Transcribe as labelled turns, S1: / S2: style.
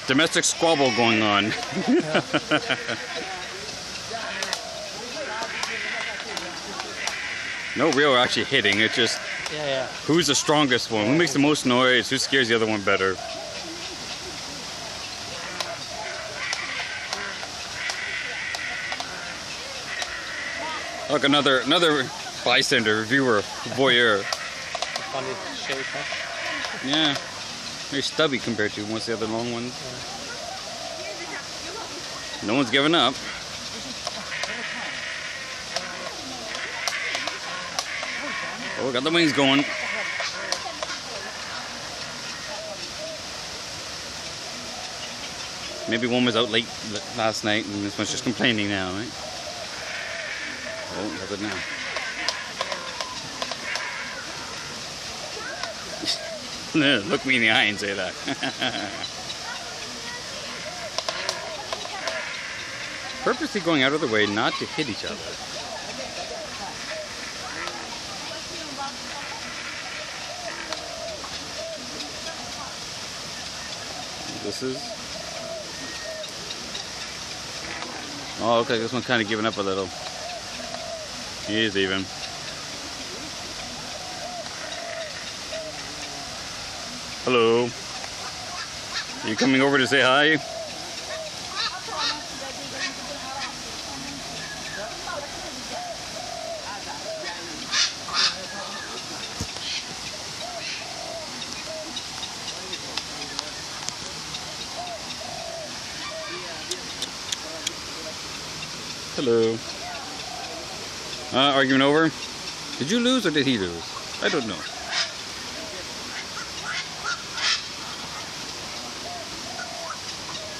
S1: Domestic squabble going on. No real actually hitting. It's just who's the strongest one? Who makes the most noise? Who scares the other one better? Look, another bystander, viewer, voyeur.
S2: Funny shape, huh?
S1: Yeah, very stubby compared to most of the other long ones. Yeah. No one's giving up. Oh, got the wings going. Maybe one was out late last night and this one's just complaining now, right? Oh, does it now? Look me in the eye and say that. Purposely going out of the way not to hit each other. This is... Oh, okay, this one's kind of giving up a little. He is even. Hello. Are you coming over to say hi? Hello. Argument over? Did you lose or did he lose? I don't know.